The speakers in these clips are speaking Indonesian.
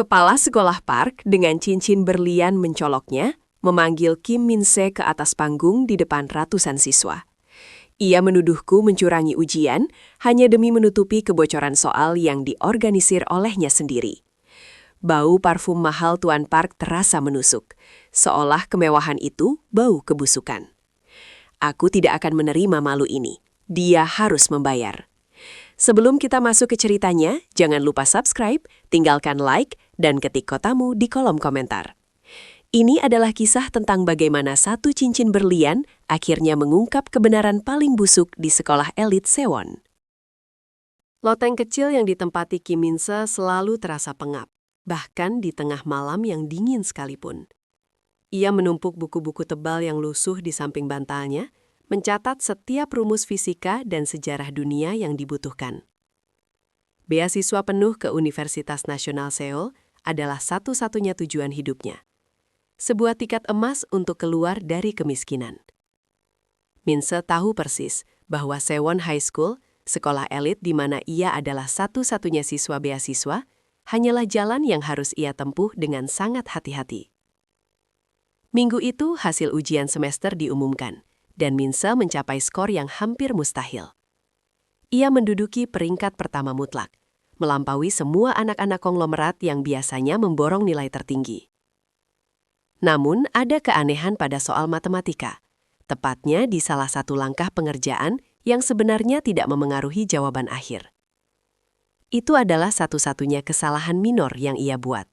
Kepala sekolah Park dengan cincin berlian mencoloknya memanggil Kim Min-se ke atas panggung di depan ratusan siswa. Ia menuduhku mencurangi ujian hanya demi menutupi kebocoran soal yang diorganisir olehnya sendiri. Bau parfum mahal Tuan Park terasa menusuk, seolah kemewahan itu bau kebusukan. Aku tidak akan menerima malu ini. Dia harus membayar. Sebelum kita masuk ke ceritanya, jangan lupa subscribe, tinggalkan like, dan ketik kotamu di kolom komentar. Ini adalah kisah tentang bagaimana satu cincin berlian akhirnya mengungkap kebenaran paling busuk di sekolah elit Sewon. Loteng kecil yang ditempati Kim Min-se selalu terasa pengap, bahkan di tengah malam yang dingin sekalipun. Ia menumpuk buku-buku tebal yang lusuh di samping bantalnya, mencatat setiap rumus fisika dan sejarah dunia yang dibutuhkan. Beasiswa penuh ke Universitas Nasional Seoul adalah satu-satunya tujuan hidupnya. Sebuah tiket emas untuk keluar dari kemiskinan. Min-se tahu persis bahwa Sewon High School, sekolah elit di mana ia adalah satu-satunya siswa beasiswa, hanyalah jalan yang harus ia tempuh dengan sangat hati-hati. Minggu itu hasil ujian semester diumumkan, dan Min-se mencapai skor yang hampir mustahil. Ia menduduki peringkat pertama mutlak, melampaui semua anak-anak konglomerat yang biasanya memborong nilai tertinggi. Namun, ada keanehan pada soal matematika, tepatnya di salah satu langkah pengerjaan yang sebenarnya tidak memengaruhi jawaban akhir. Itu adalah satu-satunya kesalahan minor yang ia buat.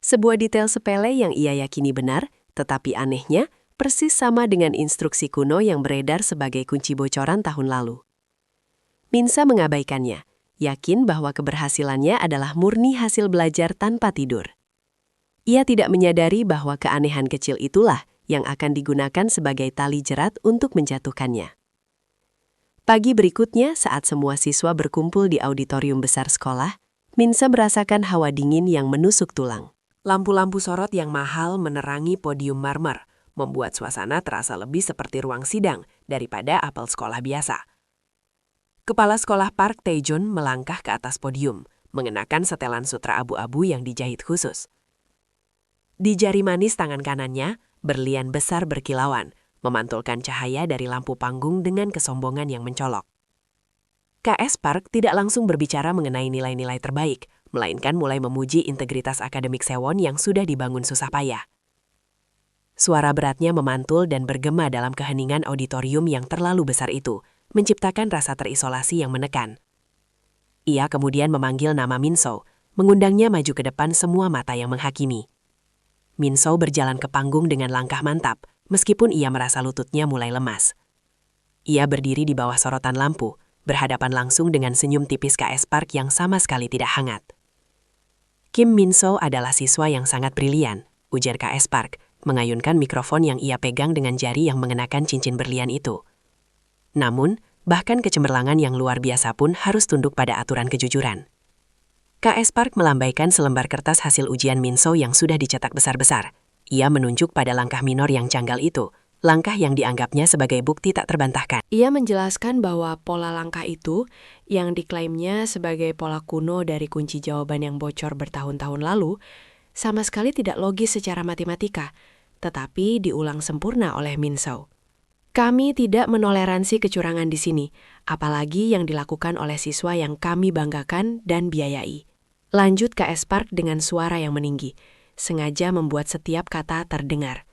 Sebuah detail sepele yang ia yakini benar, tetapi anehnya, persis sama dengan instruksi kuno yang beredar sebagai kunci bocoran tahun lalu. Min-se mengabaikannya, yakin bahwa keberhasilannya adalah murni hasil belajar tanpa tidur. Ia tidak menyadari bahwa keanehan kecil itulah yang akan digunakan sebagai tali jerat untuk menjatuhkannya. Pagi berikutnya, saat semua siswa berkumpul di auditorium besar sekolah, Min-se merasakan hawa dingin yang menusuk tulang. Lampu-lampu sorot yang mahal menerangi podium marmer, membuat suasana terasa lebih seperti ruang sidang daripada apel sekolah biasa. Kepala sekolah Park Tae-jun melangkah ke atas podium, mengenakan setelan sutra abu-abu yang dijahit khusus. Di jari manis tangan kanannya, berlian besar berkilauan, memantulkan cahaya dari lampu panggung dengan kesombongan yang mencolok. KS Park tidak langsung berbicara mengenai nilai-nilai terbaik, melainkan mulai memuji integritas akademik Sewon yang sudah dibangun susah payah. Suara beratnya memantul dan bergema dalam keheningan auditorium yang terlalu besar itu, menciptakan rasa terisolasi yang menekan. Ia kemudian memanggil nama Min-se, mengundangnya maju ke depan semua mata yang menghakimi. Min-se berjalan ke panggung dengan langkah mantap, meskipun ia merasa lututnya mulai lemas. Ia berdiri di bawah sorotan lampu, berhadapan langsung dengan senyum tipis KS Park yang sama sekali tidak hangat. Kim Min-se adalah siswa yang sangat brilian, ujar KS Park, mengayunkan mikrofon yang ia pegang dengan jari yang mengenakan cincin berlian itu. Namun, bahkan kecemerlangan yang luar biasa pun harus tunduk pada aturan kejujuran. KS Park melambaikan selembar kertas hasil ujian Min-se yang sudah dicetak besar-besar. Ia menunjuk pada langkah minor yang janggal itu, langkah yang dianggapnya sebagai bukti tak terbantahkan. Ia menjelaskan bahwa pola langkah itu, yang diklaimnya sebagai pola kuno dari kunci jawaban yang bocor bertahun-tahun lalu, sama sekali tidak logis secara matematika, tetapi diulang sempurna oleh Min-se. Kami tidak menoleransi kecurangan di sini, apalagi yang dilakukan oleh siswa yang kami banggakan dan biayai. Lanjut KS Park dengan suara yang meninggi, sengaja membuat setiap kata terdengar.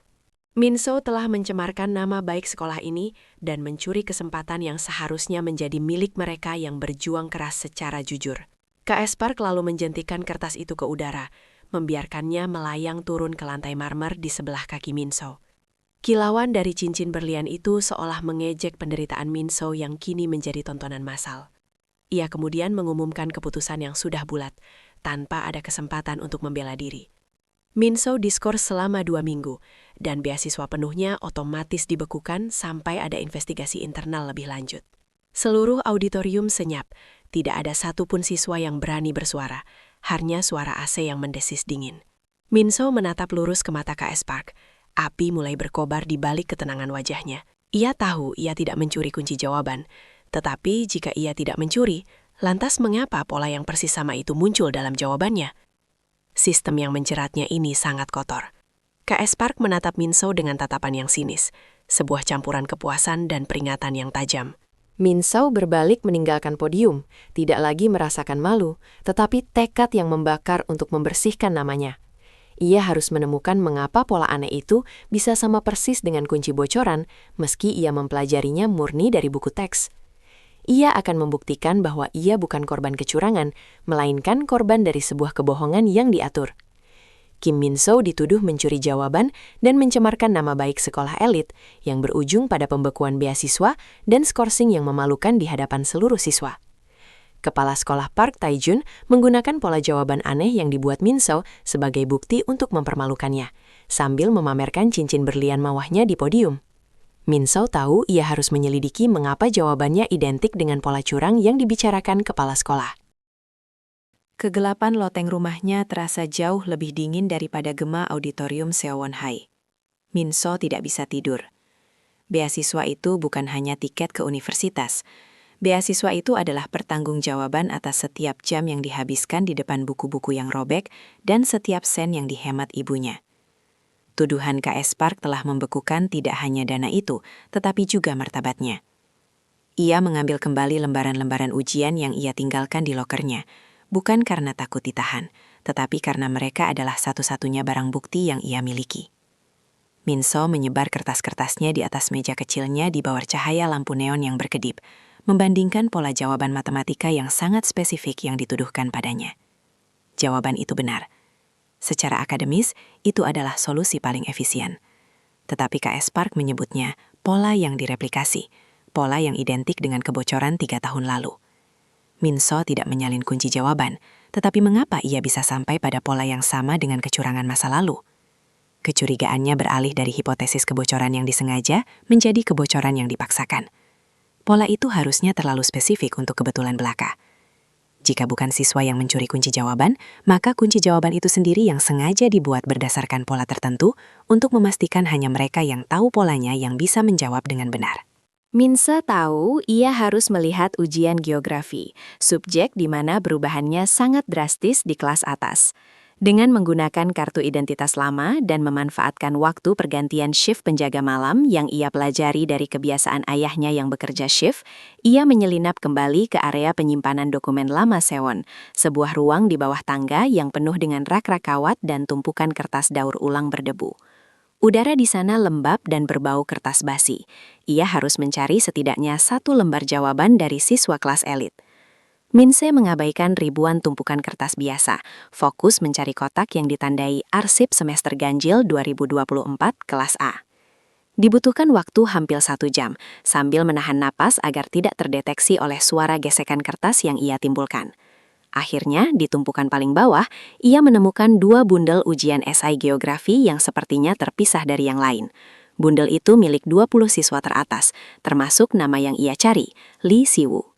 Min-se telah mencemarkan nama baik sekolah ini dan mencuri kesempatan yang seharusnya menjadi milik mereka yang berjuang keras secara jujur. KS Park lalu menjentikan kertas itu ke udara, membiarkannya melayang turun ke lantai marmer di sebelah kaki Min-se. Kilauan dari cincin berlian itu seolah mengejek penderitaan Min-se yang kini menjadi tontonan massal. Ia kemudian mengumumkan keputusan yang sudah bulat, tanpa ada kesempatan untuk membela diri. Min-se diskors selama 2 minggu, dan beasiswa penuhnya otomatis dibekukan sampai ada investigasi internal lebih lanjut. Seluruh auditorium senyap, tidak ada satupun siswa yang berani bersuara, hanya suara AC yang mendesis dingin. Min-se menatap lurus ke mata KS Park. Api mulai berkobar di balik ketenangan wajahnya. Ia tahu ia tidak mencuri kunci jawaban, tetapi jika ia tidak mencuri, lantas mengapa pola yang persis sama itu muncul dalam jawabannya? Sistem yang menjeratnya ini sangat kotor. KS Park menatap Minso dengan tatapan yang sinis, sebuah campuran kepuasan dan peringatan yang tajam. Minso berbalik meninggalkan podium, tidak lagi merasakan malu, tetapi tekad yang membakar untuk membersihkan namanya. Ia harus menemukan mengapa pola aneh itu bisa sama persis dengan kunci bocoran, meski ia mempelajarinya murni dari buku teks. Ia akan membuktikan bahwa ia bukan korban kecurangan, melainkan korban dari sebuah kebohongan yang diatur. Kim Min-soo dituduh mencuri jawaban dan mencemarkan nama baik sekolah elit yang berujung pada pembekuan beasiswa dan skorsing yang memalukan di hadapan seluruh siswa. Kepala sekolah Park Tae-jun menggunakan pola jawaban aneh yang dibuat Min-soo sebagai bukti untuk mempermalukannya, sambil memamerkan cincin berlian mawahnya di podium. Min-soo tahu ia harus menyelidiki mengapa jawabannya identik dengan pola curang yang dibicarakan kepala sekolah. Kegelapan loteng rumahnya terasa jauh lebih dingin daripada gema auditorium Sewon-hai. Min-soo tidak bisa tidur. Beasiswa itu bukan hanya tiket ke universitas. Beasiswa itu adalah pertanggungjawaban atas setiap jam yang dihabiskan di depan buku-buku yang robek dan setiap sen yang dihemat ibunya. Tuduhan KS Park telah membekukan tidak hanya dana itu, tetapi juga martabatnya. Ia mengambil kembali lembaran-lembaran ujian yang ia tinggalkan di lokernya, bukan karena takut ditahan, tetapi karena mereka adalah satu-satunya barang bukti yang ia miliki. Min-soo menyebar kertas-kertasnya di atas meja kecilnya di bawah cahaya lampu neon yang berkedip, membandingkan pola jawaban matematika yang sangat spesifik yang dituduhkan padanya. Jawaban itu benar. Secara akademis, itu adalah solusi paling efisien. Tetapi KS Park menyebutnya pola yang direplikasi, pola yang identik dengan kebocoran 3 tahun lalu. Min-soo tidak menyalin kunci jawaban, tetapi mengapa ia bisa sampai pada pola yang sama dengan kecurangan masa lalu? Kecurigaannya beralih dari hipotesis kebocoran yang disengaja menjadi kebocoran yang dipaksakan. Pola itu harusnya terlalu spesifik untuk kebetulan belaka. Jika bukan siswa yang mencuri kunci jawaban, maka kunci jawaban itu sendiri yang sengaja dibuat berdasarkan pola tertentu untuk memastikan hanya mereka yang tahu polanya yang bisa menjawab dengan benar. Min-soo tahu ia harus melihat ujian geografi, subjek di mana perubahannya sangat drastis di kelas atas. Dengan menggunakan kartu identitas lama dan memanfaatkan waktu pergantian shift penjaga malam yang ia pelajari dari kebiasaan ayahnya yang bekerja shift, ia menyelinap kembali ke area penyimpanan dokumen lama Sewon, sebuah ruang di bawah tangga yang penuh dengan rak-rak kawat dan tumpukan kertas daur ulang berdebu. Udara di sana lembab dan berbau kertas basi. Ia harus mencari setidaknya 1 lembar jawaban dari siswa kelas elit. Min-soo mengabaikan ribuan tumpukan kertas biasa, fokus mencari kotak yang ditandai arsip semester ganjil 2024 kelas A. Dibutuhkan waktu hampir 1 jam, sambil menahan napas agar tidak terdeteksi oleh suara gesekan kertas yang ia timbulkan. Akhirnya, di tumpukan paling bawah, ia menemukan 2 bundel ujian esai geografi yang sepertinya terpisah dari yang lain. Bundel itu milik 20 siswa teratas, termasuk nama yang ia cari, Lee Si-woo.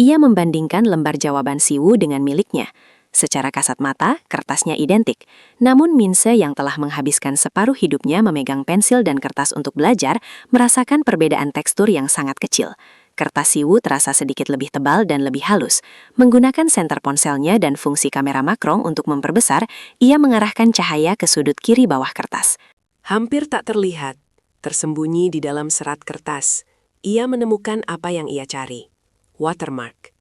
Ia membandingkan lembar jawaban Si-woo dengan miliknya. Secara kasat mata, kertasnya identik. Namun Min-soo yang telah menghabiskan separuh hidupnya memegang pensil dan kertas untuk belajar, merasakan perbedaan tekstur yang sangat kecil. Kertas Si-woo terasa sedikit lebih tebal dan lebih halus. Menggunakan senter ponselnya dan fungsi kamera makro untuk memperbesar, ia mengarahkan cahaya ke sudut kiri bawah kertas. Hampir tak terlihat, tersembunyi di dalam serat kertas, ia menemukan apa yang ia cari. Watermark.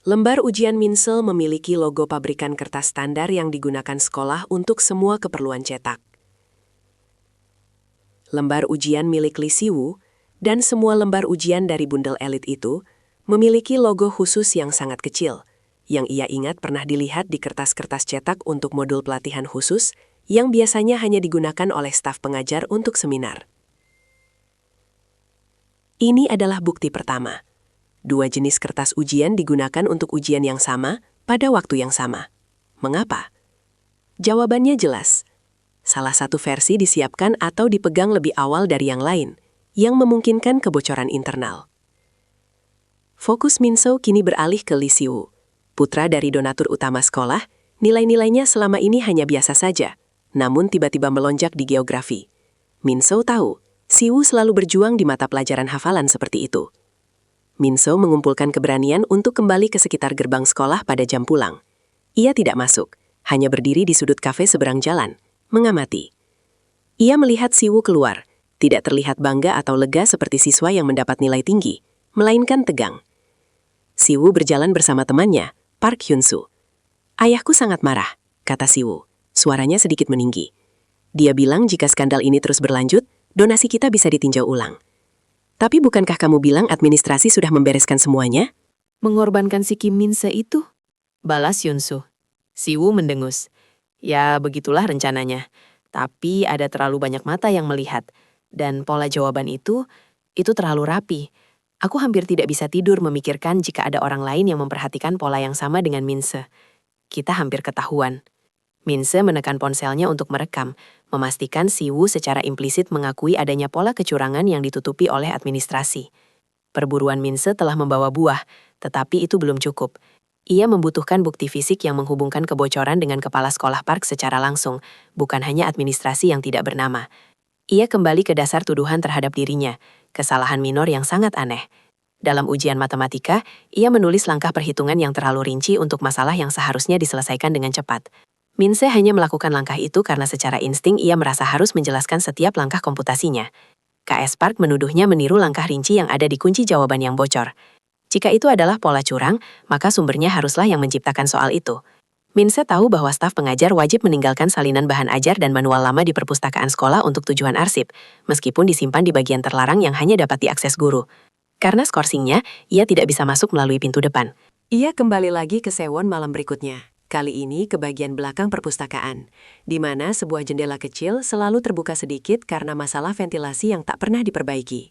Lembar ujian Min-soo memiliki logo pabrikan kertas standar yang digunakan sekolah untuk semua keperluan cetak. Lembar ujian milik Lee Si-woo dan semua lembar ujian dari bundel elit itu memiliki logo khusus yang sangat kecil, yang ia ingat pernah dilihat di kertas-kertas cetak untuk modul pelatihan khusus yang biasanya hanya digunakan oleh staf pengajar untuk seminar. Ini adalah bukti pertama. 2 jenis kertas ujian digunakan untuk ujian yang sama pada waktu yang sama. Mengapa? Jawabannya jelas. Salah satu versi disiapkan atau dipegang lebih awal dari yang lain, yang memungkinkan kebocoran internal. Fokus Min-soo kini beralih ke Lee Si-woo. Putra dari donatur utama sekolah, nilai-nilainya selama ini hanya biasa saja, namun tiba-tiba melonjak di geografi. Min-soo tahu, Si-woo selalu berjuang di mata pelajaran hafalan seperti itu. Min-soo mengumpulkan keberanian untuk kembali ke sekitar gerbang sekolah pada jam pulang. Ia tidak masuk, hanya berdiri di sudut kafe seberang jalan, mengamati. Ia melihat Siwoo keluar, tidak terlihat bangga atau lega seperti siswa yang mendapat nilai tinggi, melainkan tegang. Siwoo berjalan bersama temannya, Park Hyun-soo. "Ayahku sangat marah," kata Siwoo, suaranya sedikit meninggi. "Dia bilang jika skandal ini terus berlanjut, donasi kita bisa ditinjau ulang." "Tapi bukankah kamu bilang administrasi sudah membereskan semuanya?" "Mengorbankan si Kim Min-se itu?" balas Hyun-soo. Siwoo mendengus. "Ya, begitulah rencananya. Tapi ada terlalu banyak mata yang melihat. Dan pola jawaban itu terlalu rapi. Aku hampir tidak bisa tidur memikirkan jika ada orang lain yang memperhatikan pola yang sama dengan Min-se. Kita hampir ketahuan." Min-se menekan ponselnya untuk merekam, memastikan Siwoo secara implisit mengakui adanya pola kecurangan yang ditutupi oleh administrasi. Perburuan Min-se telah membawa buah, tetapi itu belum cukup. Ia membutuhkan bukti fisik yang menghubungkan kebocoran dengan kepala sekolah Park secara langsung, bukan hanya administrasi yang tidak bernama. Ia kembali ke dasar tuduhan terhadap dirinya, kesalahan minor yang sangat aneh. Dalam ujian matematika, ia menulis langkah perhitungan yang terlalu rinci untuk masalah yang seharusnya diselesaikan dengan cepat. Min-se hanya melakukan langkah itu karena secara insting ia merasa harus menjelaskan setiap langkah komputasinya. KS Park menuduhnya meniru langkah rinci yang ada di kunci jawaban yang bocor. Jika itu adalah pola curang, maka sumbernya haruslah yang menciptakan soal itu. Min-se tahu bahwa staf pengajar wajib meninggalkan salinan bahan ajar dan manual lama di perpustakaan sekolah untuk tujuan arsip, meskipun disimpan di bagian terlarang yang hanya dapat diakses guru. Karena skorsingnya, ia tidak bisa masuk melalui pintu depan. Ia kembali lagi ke Sewon malam berikutnya. Kali ini ke bagian belakang perpustakaan, di mana sebuah jendela kecil selalu terbuka sedikit karena masalah ventilasi yang tak pernah diperbaiki.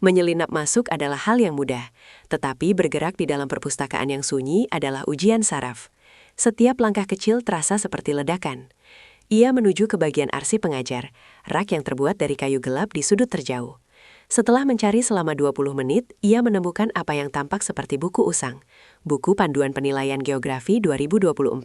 Menyelinap masuk adalah hal yang mudah, tetapi bergerak di dalam perpustakaan yang sunyi adalah ujian saraf. Setiap langkah kecil terasa seperti ledakan. Ia menuju ke bagian arsip pengajar, rak yang terbuat dari kayu gelap di sudut terjauh. Setelah mencari selama 20 menit, ia menemukan apa yang tampak seperti buku usang, buku panduan penilaian geografi 2024.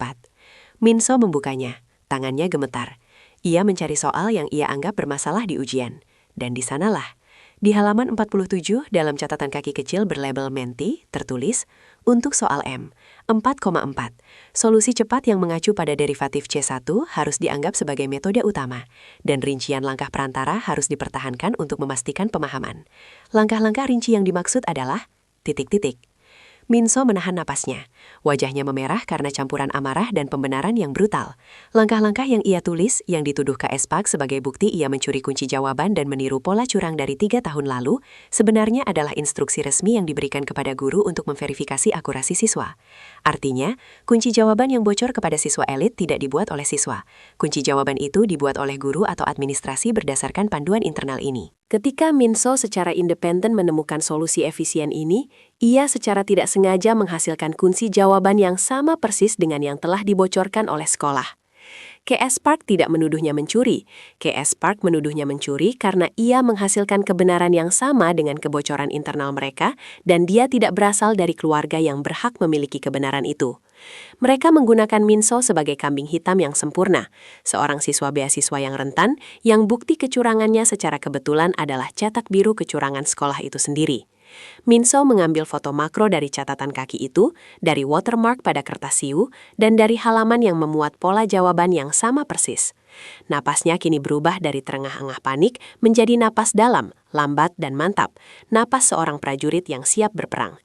Min-soo membukanya, tangannya gemetar. Ia mencari soal yang ia anggap bermasalah di ujian. Dan di sanalah, di halaman 47 dalam catatan kaki kecil berlabel Menti, tertulis, untuk soal M, 4,4. Solusi cepat yang mengacu pada derivatif C1 harus dianggap sebagai metode utama, dan rincian langkah perantara harus dipertahankan untuk memastikan pemahaman. Langkah-langkah rinci yang dimaksud adalah titik-titik. Min-soo menahan napasnya. Wajahnya memerah karena campuran amarah dan pembenaran yang brutal. Langkah-langkah yang ia tulis, yang dituduh KS Park sebagai bukti ia mencuri kunci jawaban dan meniru pola curang dari 3 tahun lalu, sebenarnya adalah instruksi resmi yang diberikan kepada guru untuk memverifikasi akurasi siswa. Artinya, kunci jawaban yang bocor kepada siswa elit tidak dibuat oleh siswa. Kunci jawaban itu dibuat oleh guru atau administrasi berdasarkan panduan internal ini. Ketika Min-soo secara independen menemukan solusi efisien ini, ia secara tidak sengaja menghasilkan kunci jawaban yang sama persis dengan yang telah dibocorkan oleh sekolah. KS Park tidak menuduhnya mencuri. KS Park menuduhnya mencuri karena ia menghasilkan kebenaran yang sama dengan kebocoran internal mereka dan dia tidak berasal dari keluarga yang berhak memiliki kebenaran itu. Mereka menggunakan Min-soo sebagai kambing hitam yang sempurna, seorang siswa beasiswa yang rentan, yang bukti kecurangannya secara kebetulan adalah cetak biru kecurangan sekolah itu sendiri. Min-soo mengambil foto makro dari catatan kaki itu, dari watermark pada kertas Siwoo, dan dari halaman yang memuat pola jawaban yang sama persis. Napasnya kini berubah dari terengah-engah panik menjadi napas dalam, lambat dan mantap, napas seorang prajurit yang siap berperang.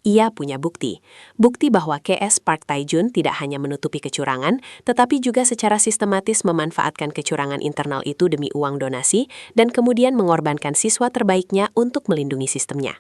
Ia punya bukti bahwa KS Park Tae-jun tidak hanya menutupi kecurangan, tetapi juga secara sistematis memanfaatkan kecurangan internal itu demi uang donasi dan kemudian mengorbankan siswa terbaiknya untuk melindungi sistemnya.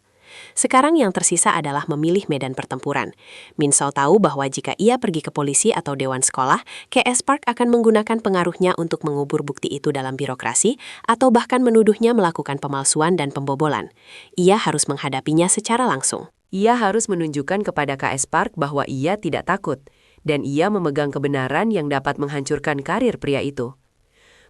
Sekarang yang tersisa adalah memilih medan pertempuran. Min-soo tahu bahwa jika ia pergi ke polisi atau dewan sekolah, KS Park akan menggunakan pengaruhnya untuk mengubur bukti itu dalam birokrasi atau bahkan menuduhnya melakukan pemalsuan dan pembobolan. Ia harus menghadapinya secara langsung. Ia harus menunjukkan kepada KS Park bahwa ia tidak takut, dan ia memegang kebenaran yang dapat menghancurkan karir pria itu.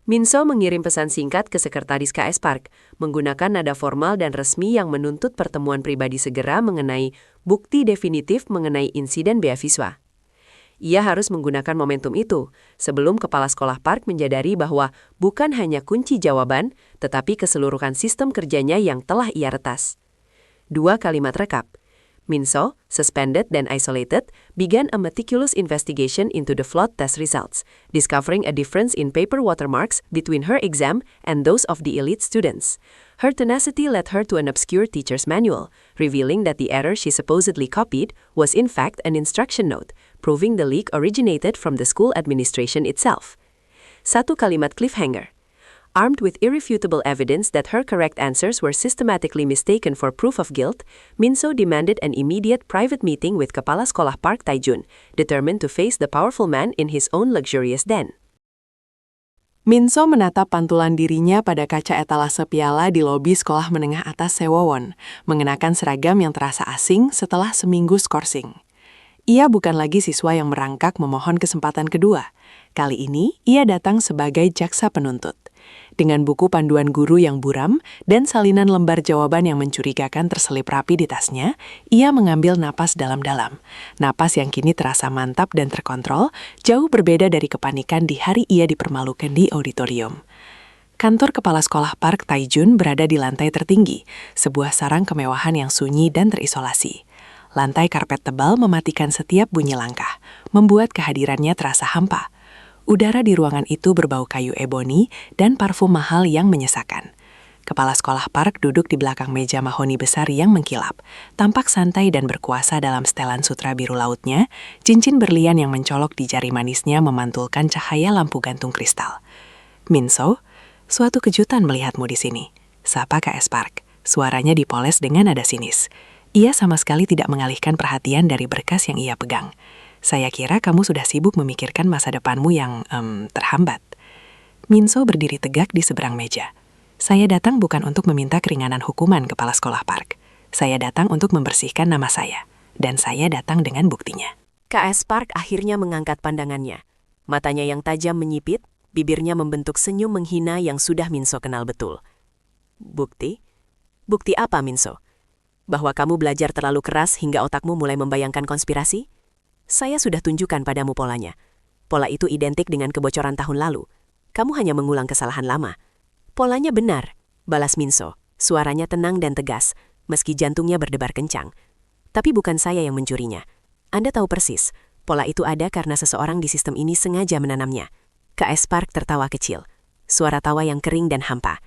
Min-soo mengirim pesan singkat ke sekretaris KS Park, menggunakan nada formal dan resmi yang menuntut pertemuan pribadi segera mengenai bukti definitif mengenai insiden beasiswa. Ia harus menggunakan momentum itu, sebelum kepala sekolah Park menyadari bahwa bukan hanya kunci jawaban, tetapi keseluruhan sistem kerjanya yang telah ia retas. 2 kalimat rekap. Minso, suspended dan isolated, began a meticulous investigation into the flawed test results, discovering a difference in paper watermarks between her exam and those of the elite students. Her tenacity led her to an obscure teacher's manual, revealing that the error she supposedly copied was in fact an instruction note, proving the leak originated from the school administration itself. Satu kalimat cliffhanger. Armed with irrefutable evidence that her correct answers were systematically mistaken for proof of guilt, Minso demanded an immediate private meeting with Kepala Sekolah Park Taijun, determined to face the powerful man in his own luxurious den. Minso menatap pantulan dirinya pada kaca etalase piala di lobi sekolah menengah atas Sewowon, mengenakan seragam yang terasa asing setelah seminggu skorsing. Ia bukan lagi siswa yang merangkak memohon kesempatan kedua. Kali ini, ia datang sebagai jaksa penuntut. Dengan buku panduan guru yang buram dan salinan lembar jawaban yang mencurigakan terselip rapi di tasnya, ia mengambil napas dalam-dalam. Napas yang kini terasa mantap dan terkontrol, jauh berbeda dari kepanikan di hari ia dipermalukan di auditorium. Kantor Kepala Sekolah Park Taijun berada di lantai tertinggi, sebuah sarang kemewahan yang sunyi dan terisolasi. Lantai karpet tebal mematikan setiap bunyi langkah, membuat kehadirannya terasa hampa. Udara di ruangan itu berbau kayu eboni dan parfum mahal yang menyesakan. Kepala Sekolah Park duduk di belakang meja mahoni besar yang mengkilap, tampak santai dan berkuasa dalam setelan sutra biru lautnya, cincin berlian yang mencolok di jari manisnya memantulkan cahaya lampu gantung kristal. "Minso, suatu kejutan melihatmu di sini," sapa K.S. Park. Suaranya dipoles dengan nada sinis. Ia sama sekali tidak mengalihkan perhatian dari berkas yang ia pegang. "Saya kira kamu sudah sibuk memikirkan masa depanmu yang terhambat." Minso berdiri tegak di seberang meja. "Saya datang bukan untuk meminta keringanan hukuman, Kepala Sekolah Park. Saya datang untuk membersihkan nama saya. Dan saya datang dengan buktinya." K.S. Park akhirnya mengangkat pandangannya. Matanya yang tajam menyipit, bibirnya membentuk senyum menghina yang sudah Minso kenal betul. "Bukti? Bukti apa, Minso? Bahwa kamu belajar terlalu keras hingga otakmu mulai membayangkan konspirasi? Saya sudah tunjukkan padamu polanya. Pola itu identik dengan kebocoran tahun lalu. Kamu hanya mengulang kesalahan lama." "Polanya benar," balas Minso. Suaranya tenang dan tegas, meski jantungnya berdebar kencang. "Tapi bukan saya yang mencurinya. Anda tahu persis, pola itu ada karena seseorang di sistem ini sengaja menanamnya." K.S. Park tertawa kecil. Suara tawa yang kering dan hampa.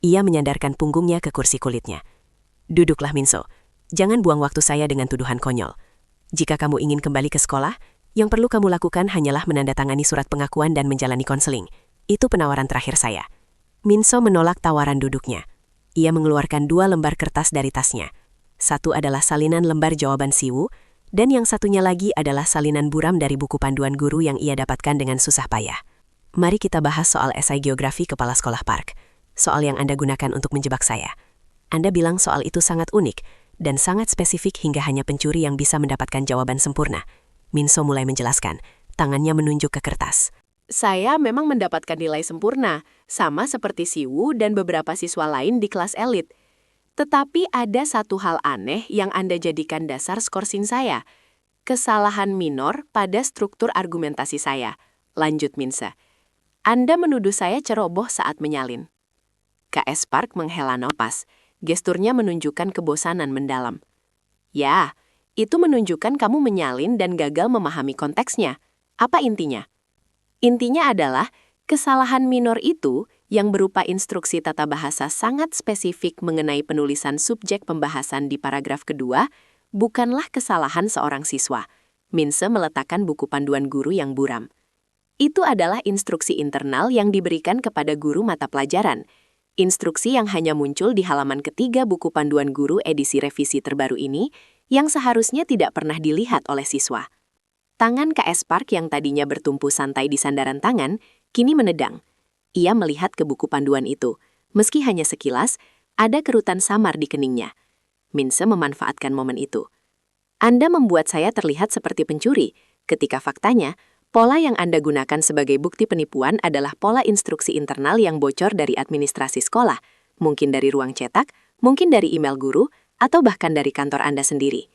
Ia menyandarkan punggungnya ke kursi kulitnya. "Duduklah, Minso. Jangan buang waktu saya dengan tuduhan konyol. Jika kamu ingin kembali ke sekolah, yang perlu kamu lakukan hanyalah menandatangani surat pengakuan dan menjalani konseling. Itu penawaran terakhir saya." Minso menolak tawaran duduknya. Ia mengeluarkan 2 lembar kertas dari tasnya. Satu adalah salinan lembar jawaban Siwu, dan yang satunya lagi adalah salinan buram dari buku panduan guru yang ia dapatkan dengan susah payah. "Mari kita bahas soal esai geografi Kepala Sekolah Park. Soal yang Anda gunakan untuk menjebak saya. Anda bilang soal itu sangat unik dan sangat spesifik hingga hanya pencuri yang bisa mendapatkan jawaban sempurna." Minso mulai menjelaskan, tangannya menunjuk ke kertas. "Saya memang mendapatkan nilai sempurna, sama seperti Siwu dan beberapa siswa lain di kelas elit. Tetapi ada satu hal aneh yang Anda jadikan dasar skorsing saya. Kesalahan minor pada struktur argumentasi saya," lanjut Minse. "Anda menuduh saya ceroboh saat menyalin." K.S. Park menghela napas. Gesturnya menunjukkan kebosanan mendalam. "Ya, itu menunjukkan kamu menyalin dan gagal memahami konteksnya. Apa intinya?" "Intinya adalah, kesalahan minor itu yang berupa instruksi tata bahasa sangat spesifik mengenai penulisan subjek pembahasan di paragraf kedua, bukanlah kesalahan seorang siswa." Minse meletakkan buku panduan guru yang buram. "Itu adalah instruksi internal yang diberikan kepada guru mata pelajaran. Instruksi yang hanya muncul di halaman ketiga buku panduan guru edisi revisi terbaru ini, yang seharusnya tidak pernah dilihat oleh siswa." Tangan K.S. Park yang tadinya bertumpu santai di sandaran tangan, kini menedang. Ia melihat ke buku panduan itu. Meski hanya sekilas, ada kerutan samar di keningnya. Minse memanfaatkan momen itu. "Anda membuat saya terlihat seperti pencuri, ketika faktanya, pola yang Anda gunakan sebagai bukti penipuan adalah pola instruksi internal yang bocor dari administrasi sekolah, mungkin dari ruang cetak, mungkin dari email guru, atau bahkan dari kantor Anda sendiri."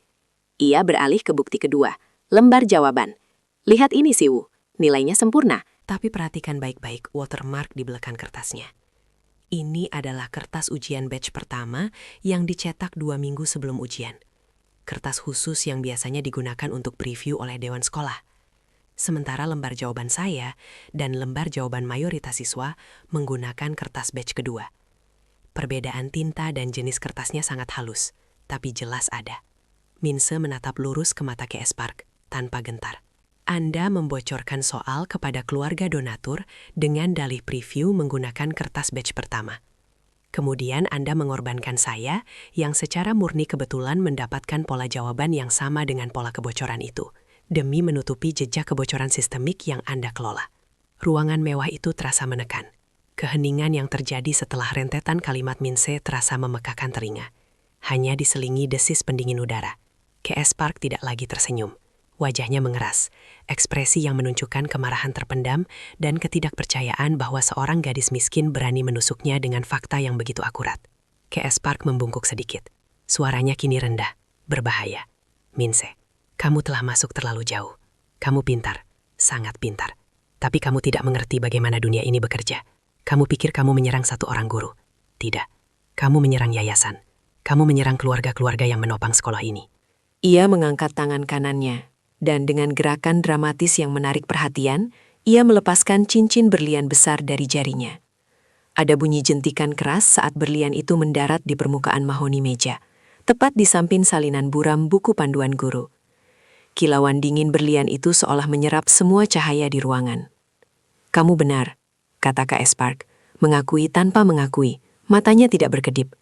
Ia beralih ke bukti kedua, lembar jawaban. "Lihat ini, Siwu, nilainya sempurna." Tapi perhatikan baik-baik watermark di belakang kertasnya. Ini adalah kertas ujian batch pertama yang dicetak 2 minggu sebelum ujian. kertas khusus yang biasanya digunakan untuk preview oleh dewan sekolah. Sementara lembar jawaban saya dan lembar jawaban mayoritas siswa menggunakan kertas batch kedua. Perbedaan tinta dan jenis kertasnya sangat halus, tapi jelas ada. Minse menatap lurus ke mata KS Park tanpa gentar. Anda membocorkan soal kepada keluarga donatur dengan dalih preview menggunakan kertas batch pertama. Kemudian Anda mengorbankan saya yang secara murni kebetulan mendapatkan pola jawaban yang sama dengan pola kebocoran itu, demi menutupi jejak kebocoran sistemik yang Anda kelola. Ruangan mewah itu terasa menekan. Keheningan yang terjadi setelah rentetan kalimat Minse terasa memekakan telinga. Hanya diselingi desis pendingin udara. KS Park tidak lagi tersenyum. Wajahnya mengeras, ekspresi yang menunjukkan kemarahan terpendam dan ketidakpercayaan bahwa seorang gadis miskin berani menusuknya dengan fakta yang begitu akurat. KS Park membungkuk sedikit. Suaranya kini rendah, berbahaya. Minse, kamu telah masuk terlalu jauh. Kamu pintar, sangat pintar. Tapi kamu tidak mengerti bagaimana dunia ini bekerja. Kamu pikir kamu menyerang satu orang guru. Tidak, kamu menyerang yayasan. Kamu menyerang keluarga-keluarga yang menopang sekolah ini. Ia mengangkat tangan kanannya, dan dengan gerakan dramatis yang menarik perhatian, ia melepaskan cincin berlian besar dari jarinya. Ada bunyi jentikan keras saat berlian itu mendarat di permukaan mahoni meja, tepat di samping salinan buram buku panduan guru. Kilauan dingin berlian itu seolah menyerap semua cahaya di ruangan. "Kamu benar," kata KS Park, mengakui tanpa mengakui, matanya tidak berkedip.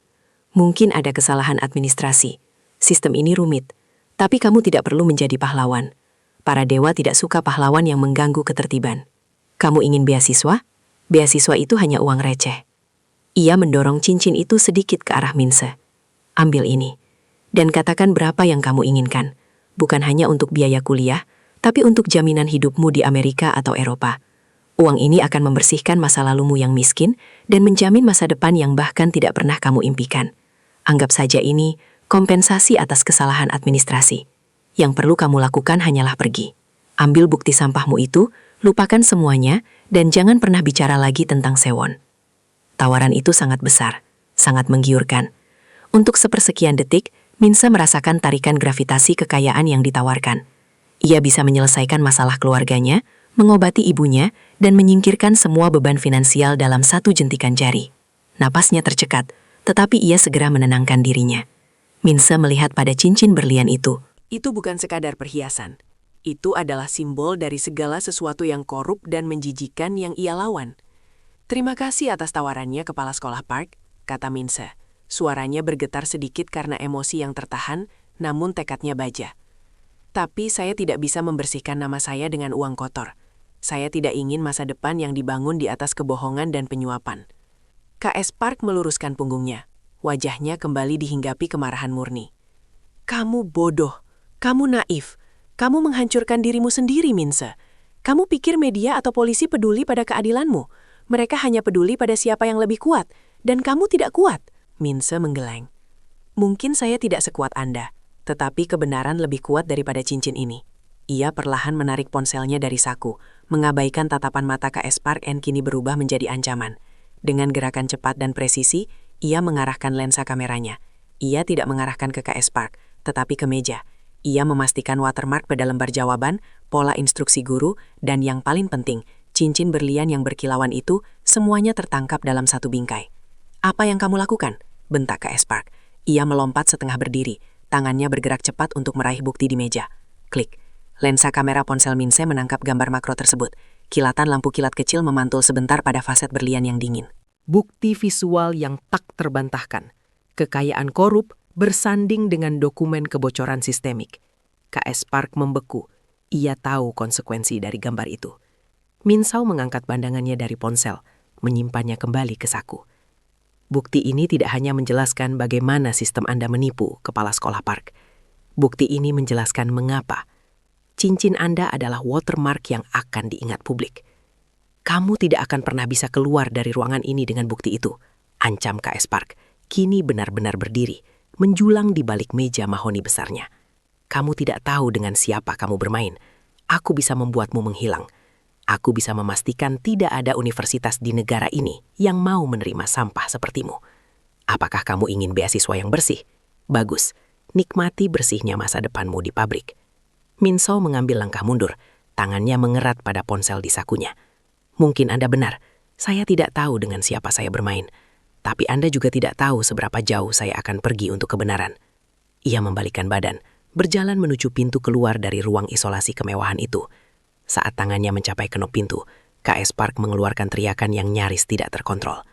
"Mungkin ada kesalahan administrasi. Sistem ini rumit. Tapi kamu tidak perlu menjadi pahlawan. Para dewa tidak suka pahlawan yang mengganggu ketertiban. Kamu ingin beasiswa? Beasiswa itu hanya uang receh." Ia mendorong cincin itu sedikit ke arah Minse. "Ambil ini, dan katakan berapa yang kamu inginkan. Bukan hanya untuk biaya kuliah, tapi untuk jaminan hidupmu di Amerika atau Eropa. Uang ini akan membersihkan masa lalumu yang miskin dan menjamin masa depan yang bahkan tidak pernah kamu impikan. Anggap saja ini kompensasi atas kesalahan administrasi. Yang perlu kamu lakukan hanyalah pergi. Ambil bukti sampahmu itu, lupakan semuanya, dan jangan pernah bicara lagi tentang Sewon." Tawaran itu sangat besar, sangat menggiurkan. Untuk sepersekian detik, Minse merasakan tarikan gravitasi kekayaan yang ditawarkan. Ia bisa menyelesaikan masalah keluarganya, mengobati ibunya, dan menyingkirkan semua beban finansial dalam satu jentikan jari. Napasnya tercekat, tetapi ia segera menenangkan dirinya. Minse melihat pada cincin berlian itu. Itu bukan sekadar perhiasan. Itu adalah simbol dari segala sesuatu yang korup dan menjijikan yang ia lawan. "Terima kasih atas tawarannya, Kepala Sekolah Park," kata Minse. Suaranya bergetar sedikit karena emosi yang tertahan, namun tekadnya baja. "Tapi saya tidak bisa membersihkan nama saya dengan uang kotor. Saya tidak ingin masa depan yang dibangun di atas kebohongan dan penyuapan." KS Park meluruskan punggungnya. Wajahnya kembali dihinggapi kemarahan murni. "Kamu bodoh. Kamu naif. Kamu menghancurkan dirimu sendiri, Minse. Kamu pikir media atau polisi peduli pada keadilanmu? Mereka hanya peduli pada siapa yang lebih kuat, dan kamu tidak kuat." Minse menggeleng. "Mungkin saya tidak sekuat Anda, tetapi kebenaran lebih kuat daripada cincin ini." Ia perlahan menarik ponselnya dari saku, mengabaikan tatapan mata KS Park yang kini berubah menjadi ancaman. Dengan gerakan cepat dan presisi, ia mengarahkan lensa kameranya. Ia tidak mengarahkan ke KS Park, tetapi ke meja. Ia memastikan watermark pada lembar jawaban, pola instruksi guru, dan yang paling penting, cincin berlian yang berkilauan itu, semuanya tertangkap dalam satu bingkai. "Apa yang kamu lakukan?" bentak KS Park. Ia melompat setengah berdiri, tangannya bergerak cepat untuk meraih bukti di meja. Klik. Lensa kamera ponsel Minse menangkap gambar makro tersebut. Kilatan lampu kilat kecil memantul sebentar pada faset berlian yang dingin. Bukti visual yang tak terbantahkan. Kekayaan korup bersanding dengan dokumen kebocoran sistemik. KS Park membeku. Ia tahu konsekuensi dari gambar itu. Minsao mengangkat pandangannya dari ponsel, menyimpannya kembali ke saku. Bukti ini tidak hanya menjelaskan bagaimana sistem Anda menipu Kepala Sekolah Park. Bukti ini menjelaskan mengapa cincin Anda adalah watermark yang akan diingat publik. "Kamu tidak akan pernah bisa keluar dari ruangan ini dengan bukti itu," ancam KS Park, kini benar-benar berdiri, menjulang di balik meja mahoni besarnya. "Kamu tidak tahu dengan siapa kamu bermain. Aku bisa membuatmu menghilang. Aku bisa memastikan tidak ada universitas di negara ini yang mau menerima sampah sepertimu. Apakah kamu ingin beasiswa yang bersih? Bagus, nikmati bersihnya masa depanmu di pabrik. Minso mengambil langkah mundur, tangannya mengerat pada ponsel di sakunya. Mungkin Anda benar, saya tidak tahu dengan siapa saya bermain. Tapi Anda juga tidak tahu seberapa jauh saya akan pergi untuk kebenaran. Ia membalikkan badan, berjalan menuju pintu keluar dari ruang isolasi kemewahan itu. Saat tangannya mencapai kenop pintu, KS Park mengeluarkan teriakan yang nyaris tidak terkontrol.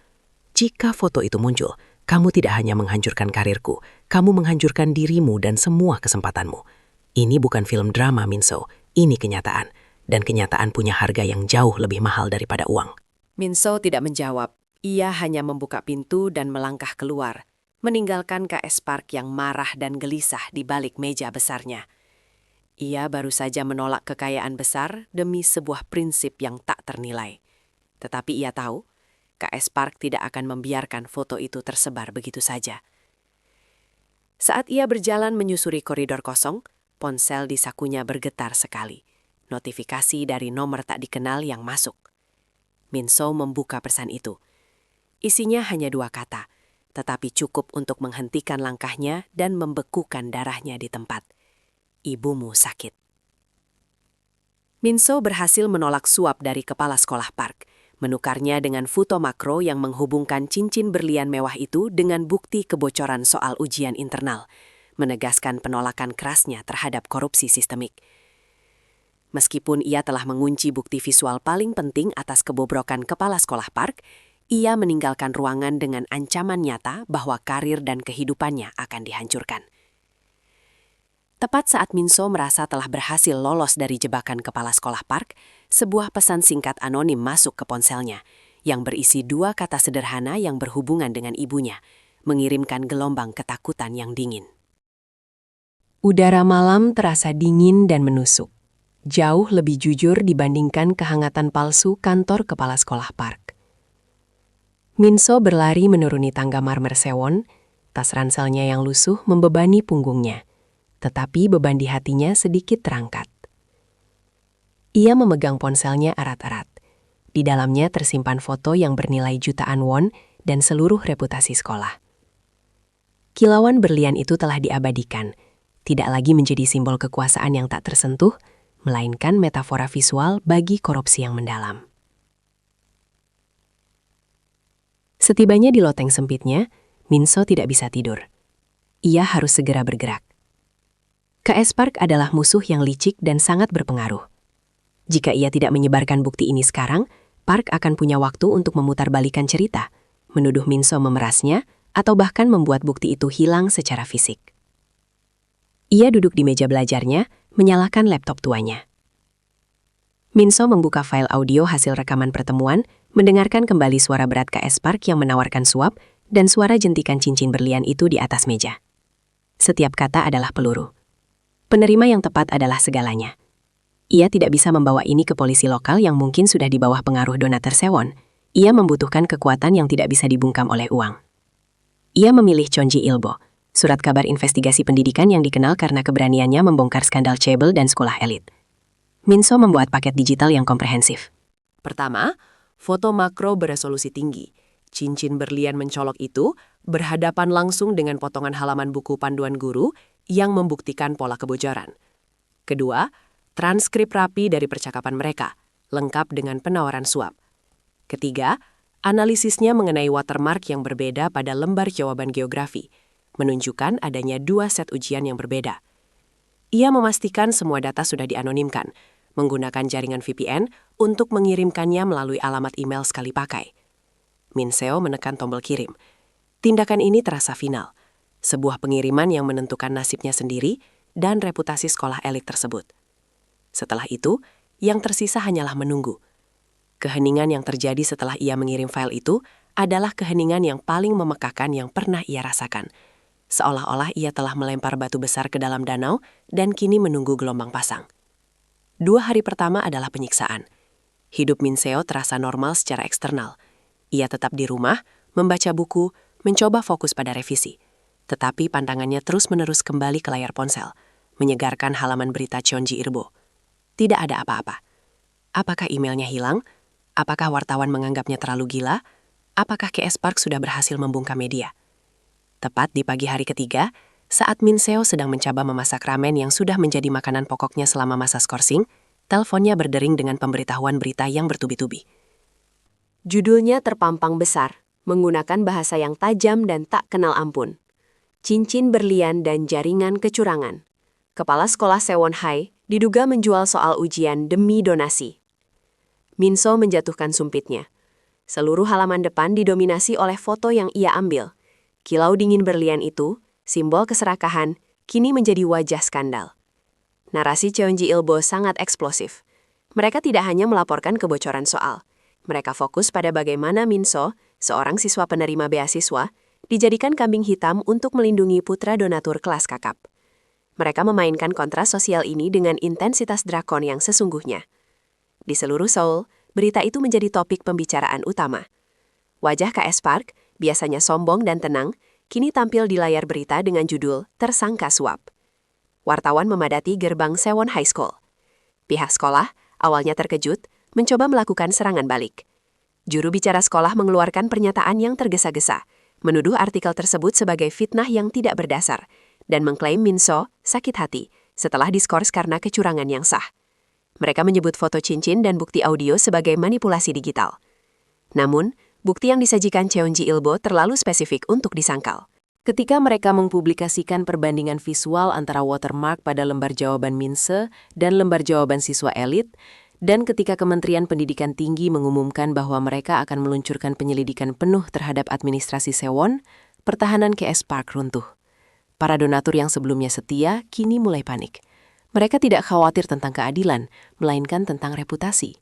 Jika foto itu muncul, kamu tidak hanya menghancurkan karirku, kamu menghancurkan dirimu dan semua kesempatanmu. Ini bukan film drama, Minso. Ini kenyataan. Dan kenyataan punya harga yang jauh lebih mahal daripada uang. Minso tidak menjawab. Ia hanya membuka pintu dan melangkah keluar, meninggalkan KS Park yang marah dan gelisah di balik meja besarnya. Ia baru saja menolak kekayaan besar demi sebuah prinsip yang tak ternilai. Tetapi ia tahu, KS Park tidak akan membiarkan foto itu tersebar begitu saja. Saat ia berjalan menyusuri koridor kosong, ponsel di sakunya bergetar sekali. Notifikasi dari nomor tak dikenal yang masuk. Minso membuka pesan itu. Isinya hanya 2 kata, tetapi cukup untuk menghentikan langkahnya dan membekukan darahnya di tempat. Ibumu sakit. Minso berhasil menolak suap dari kepala sekolah Park, menukarnya dengan foto makro yang menghubungkan cincin berlian mewah itu dengan bukti kebocoran soal ujian internal, menegaskan penolakan kerasnya terhadap korupsi sistemik. Meskipun ia telah mengunci bukti visual paling penting atas kebobrokan kepala sekolah Park, ia meninggalkan ruangan dengan ancaman nyata bahwa karir dan kehidupannya akan dihancurkan. Tepat saat Minso merasa telah berhasil lolos dari jebakan kepala sekolah Park, sebuah pesan singkat anonim masuk ke ponselnya, yang berisi 2 kata sederhana yang berhubungan dengan ibunya, mengirimkan gelombang ketakutan yang dingin. Udara malam terasa dingin dan menusuk. Jauh lebih jujur dibandingkan kehangatan palsu kantor kepala sekolah Park. Minso berlari menuruni tangga marmer sewon, tas ranselnya yang lusuh membebani punggungnya, tetapi beban di hatinya sedikit terangkat. Ia memegang ponselnya erat-erat. Di dalamnya tersimpan foto yang bernilai jutaan won dan seluruh reputasi sekolah. Kilauan berlian itu telah diabadikan, tidak lagi menjadi simbol kekuasaan yang tak tersentuh, melainkan metafora visual bagi korupsi yang mendalam. Setibanya di loteng sempitnya, Minso tidak bisa tidur. Ia harus segera bergerak. KS Park adalah musuh yang licik dan sangat berpengaruh. Jika ia tidak menyebarkan bukti ini sekarang, Park akan punya waktu untuk memutarbalikkan cerita, menuduh Minso memerasnya, atau bahkan membuat bukti itu hilang secara fisik. Ia duduk di meja belajarnya, menyalakan laptop tuanya. Minso membuka file audio hasil rekaman pertemuan, mendengarkan kembali suara berat KS Park yang menawarkan suap, dan suara jentikan cincin berlian itu di atas meja. Setiap kata adalah peluru. Penerima yang tepat adalah segalanya. Ia tidak bisa membawa ini ke polisi lokal yang mungkin sudah di bawah pengaruh donatur sewon. Ia membutuhkan kekuatan yang tidak bisa dibungkam oleh uang. Ia memilih Chonji Ilbo, surat kabar investigasi pendidikan yang dikenal karena keberaniannya membongkar skandal Chaebol dan sekolah elit. Minso membuat paket digital yang komprehensif. Pertama, foto makro beresolusi tinggi. Cincin berlian mencolok itu berhadapan langsung dengan potongan halaman buku panduan guru yang membuktikan pola kebocoran. Kedua, transkrip rapi dari percakapan mereka, lengkap dengan penawaran suap. Ketiga, analisisnya mengenai watermark yang berbeda pada lembar jawaban geografi, menunjukkan adanya 2 set ujian yang berbeda. Ia memastikan semua data sudah dianonimkan, menggunakan jaringan VPN untuk mengirimkannya melalui alamat email sekali pakai. Minseo menekan tombol kirim. Tindakan ini terasa final, sebuah pengiriman yang menentukan nasibnya sendiri dan reputasi sekolah elit tersebut. Setelah itu, yang tersisa hanyalah menunggu. Keheningan yang terjadi setelah ia mengirim file itu adalah keheningan yang paling memekakkan yang pernah ia rasakan. Seolah-olah ia telah melempar batu besar ke dalam danau dan kini menunggu gelombang pasang. 2 hari pertama adalah penyiksaan. Hidup Minseo terasa normal secara eksternal. Ia tetap di rumah, membaca buku, mencoba fokus pada revisi. Tetapi pandangannya terus-menerus kembali ke layar ponsel, menyegarkan halaman berita Chonji Ilbo. Tidak ada apa-apa. Apakah emailnya hilang? Apakah wartawan menganggapnya terlalu gila? Apakah KS Park sudah berhasil membungkam media? Tepat di pagi hari ketiga, Saat Min Seo sedang mencoba memasak ramen yang sudah menjadi makanan pokoknya selama masa skorsing, teleponnya berdering dengan pemberitahuan berita yang bertubi-tubi. Judulnya terpampang besar, menggunakan bahasa yang tajam dan tak kenal ampun. Cincin berlian dan jaringan kecurangan. Kepala sekolah Sewon High diduga menjual soal ujian demi donasi. Min Seo menjatuhkan sumpitnya. Seluruh halaman depan didominasi oleh foto yang ia ambil. Kilau dingin berlian itu, simbol keserakahan, kini menjadi wajah skandal. Narasi Cheonji Ilbo sangat eksplosif. Mereka tidak hanya melaporkan kebocoran soal. Mereka fokus pada bagaimana Min Seo, seorang siswa penerima beasiswa, dijadikan kambing hitam untuk melindungi putra donatur kelas kakap. Mereka memainkan kontras sosial ini dengan intensitas drakon yang sesungguhnya. Di seluruh Seoul, berita itu menjadi topik pembicaraan utama. Wajah KS Park, biasanya sombong dan tenang, kini tampil di layar berita dengan judul Tersangka Suap. Wartawan memadati gerbang Sewon High School. Pihak sekolah, awalnya terkejut, mencoba melakukan serangan balik. Juru bicara sekolah mengeluarkan pernyataan yang tergesa-gesa, menuduh artikel tersebut sebagai fitnah yang tidak berdasar, dan mengklaim Min Seo sakit hati setelah diskors karena kecurangan yang sah. Mereka menyebut foto cincin dan bukti audio sebagai manipulasi digital. Namun, bukti yang disajikan Cheonji Ilbo terlalu spesifik untuk disangkal. Ketika mereka mempublikasikan perbandingan visual antara watermark pada lembar jawaban Min Seo dan lembar jawaban siswa elit, dan ketika Kementerian Pendidikan Tinggi mengumumkan bahwa mereka akan meluncurkan penyelidikan penuh terhadap administrasi Sewon, pertahanan KS Park runtuh. Para donatur yang sebelumnya setia kini mulai panik. Mereka tidak khawatir tentang keadilan, melainkan tentang reputasi.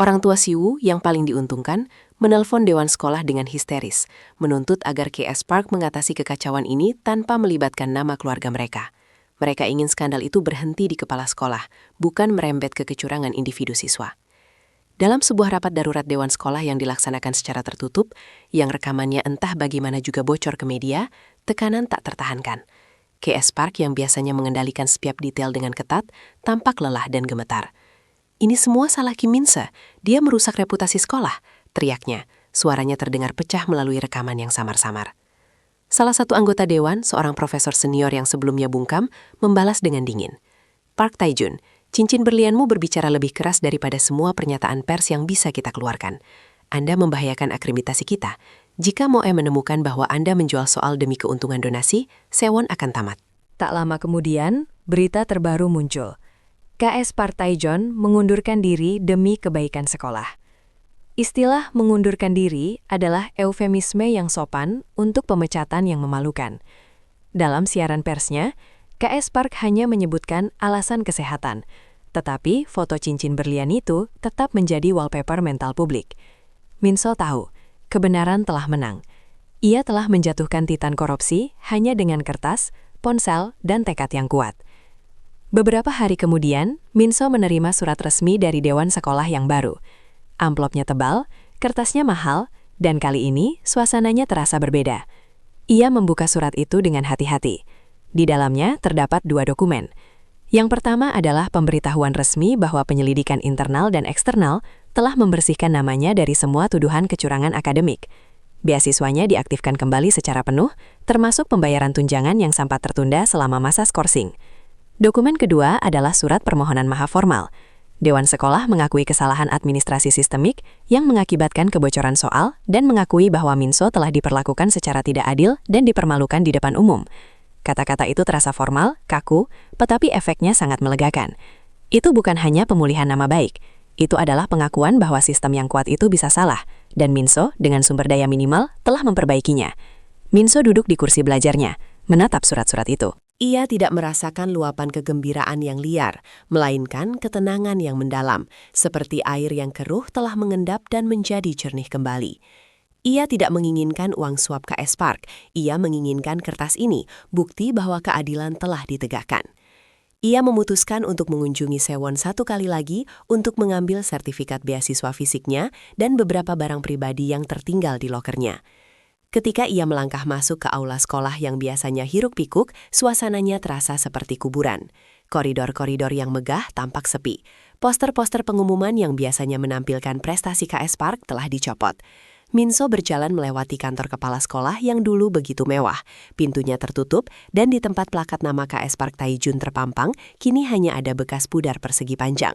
Orang tua Siwoo yang paling diuntungkan menelpon Dewan Sekolah dengan histeris, menuntut agar KS Park mengatasi kekacauan ini tanpa melibatkan nama keluarga mereka. Mereka ingin skandal itu berhenti di kepala sekolah, bukan merembet ke kecurangan individu siswa. Dalam sebuah rapat darurat Dewan Sekolah yang dilaksanakan secara tertutup, yang rekamannya entah bagaimana juga bocor ke media, tekanan tak tertahankan. KS Park yang biasanya mengendalikan setiap detail dengan ketat, tampak lelah dan gemetar. Ini semua salah Kim Min Seo, dia merusak reputasi sekolah, teriaknya. Suaranya terdengar pecah melalui rekaman yang samar-samar. Salah satu anggota dewan, seorang profesor senior yang sebelumnya bungkam, membalas dengan dingin. Park Tae-jun, cincin berlianmu berbicara lebih keras daripada semua pernyataan pers yang bisa kita keluarkan. Anda membahayakan akreditasi kita. Jika Moe menemukan bahwa Anda menjual soal demi keuntungan donasi, Sewon akan tamat. Tak lama kemudian, berita terbaru muncul. KS Park Tae-jun mengundurkan diri demi kebaikan sekolah. Istilah mengundurkan diri adalah eufemisme yang sopan untuk pemecatan yang memalukan. Dalam siaran persnya, KS Park hanya menyebutkan alasan kesehatan, tetapi foto cincin berlian itu tetap menjadi wallpaper mental publik. Min Seo tahu, kebenaran telah menang. Ia telah menjatuhkan titan korupsi hanya dengan kertas, ponsel, dan tekad yang kuat. Beberapa hari kemudian, Min Seo menerima surat resmi dari Dewan Sekolah yang baru. Amplopnya tebal, kertasnya mahal, dan kali ini suasananya terasa berbeda. Ia membuka surat itu dengan hati-hati. Di dalamnya terdapat 2 dokumen. Yang pertama adalah pemberitahuan resmi bahwa penyelidikan internal dan eksternal telah membersihkan namanya dari semua tuduhan kecurangan akademik. Beasiswanya diaktifkan kembali secara penuh, termasuk pembayaran tunjangan yang sempat tertunda selama masa skorsing. Dokumen kedua adalah surat permohonan maaf formal. Dewan Sekolah mengakui kesalahan administrasi sistemik yang mengakibatkan kebocoran soal dan mengakui bahwa Min Seo telah diperlakukan secara tidak adil dan dipermalukan di depan umum. Kata-kata itu terasa formal, kaku, tetapi efeknya sangat melegakan. Itu bukan hanya pemulihan nama baik. Itu adalah pengakuan bahwa sistem yang kuat itu bisa salah, dan Min Seo dengan sumber daya minimal telah memperbaikinya. Min Seo duduk di kursi belajarnya, menatap surat-surat itu. Ia tidak merasakan luapan kegembiraan yang liar, melainkan ketenangan yang mendalam, seperti air yang keruh telah mengendap dan menjadi jernih kembali. Ia tidak menginginkan uang suap KS Park, ia menginginkan kertas ini, bukti bahwa keadilan telah ditegakkan. Ia memutuskan untuk mengunjungi Sewon 1 kali lagi untuk mengambil sertifikat beasiswa fisiknya dan beberapa barang pribadi yang tertinggal di lokernya. Ketika ia melangkah masuk ke aula sekolah yang biasanya hiruk-pikuk, suasananya terasa seperti kuburan. Koridor-koridor yang megah tampak sepi. Poster-poster pengumuman yang biasanya menampilkan prestasi KS Park telah dicopot. Minso berjalan melewati kantor kepala sekolah yang dulu begitu mewah. Pintunya tertutup dan di tempat plakat nama KS Park Taijun terpampang, kini hanya ada bekas pudar persegi panjang.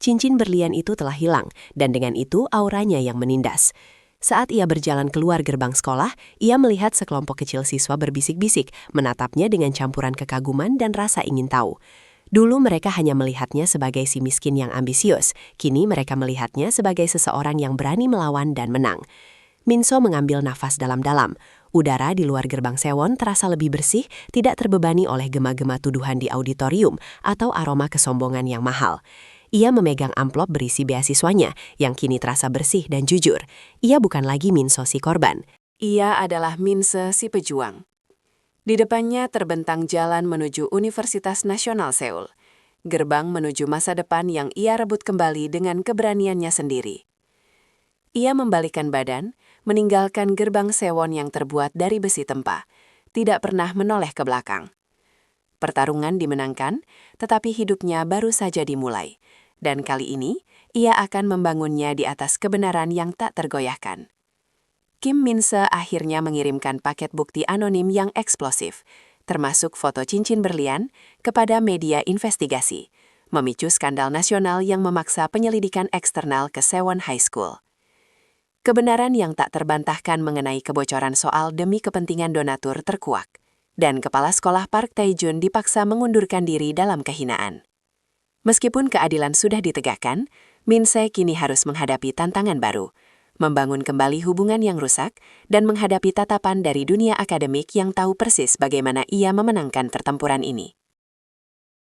Cincin berlian itu telah hilang dan dengan itu auranya yang menindas. Saat ia berjalan keluar gerbang sekolah, ia melihat sekelompok kecil siswa berbisik-bisik, menatapnya dengan campuran kekaguman dan rasa ingin tahu. Dulu mereka hanya melihatnya sebagai si miskin yang ambisius, kini mereka melihatnya sebagai seseorang yang berani melawan dan menang. Minso mengambil nafas dalam-dalam. Udara di luar gerbang Sewon terasa lebih bersih, tidak terbebani oleh gema-gema tuduhan di auditorium atau aroma kesombongan yang mahal. Ia memegang amplop berisi beasiswanya, yang kini terasa bersih dan jujur. Ia bukan lagi Minso si korban. Ia adalah Minse si pejuang. Di depannya terbentang jalan menuju Universitas Nasional Seoul. Gerbang menuju masa depan yang ia rebut kembali dengan keberaniannya sendiri. Ia membalikkan badan, meninggalkan gerbang Sewon yang terbuat dari besi tempa. Tidak pernah menoleh ke belakang. Pertarungan dimenangkan, tetapi hidupnya baru saja dimulai. Dan kali ini, ia akan membangunnya di atas kebenaran yang tak tergoyahkan. Kim Min-se akhirnya mengirimkan paket bukti anonim yang eksplosif, termasuk foto cincin berlian, kepada media investigasi, memicu skandal nasional yang memaksa penyelidikan eksternal ke Sewon High School. Kebenaran yang tak terbantahkan mengenai kebocoran soal demi kepentingan donatur terkuak, dan kepala sekolah Park Taijun dipaksa mengundurkan diri dalam kehinaan. Meskipun keadilan sudah ditegakkan, Min-se kini harus menghadapi tantangan baru, membangun kembali hubungan yang rusak, dan menghadapi tatapan dari dunia akademik yang tahu persis bagaimana ia memenangkan pertempuran ini.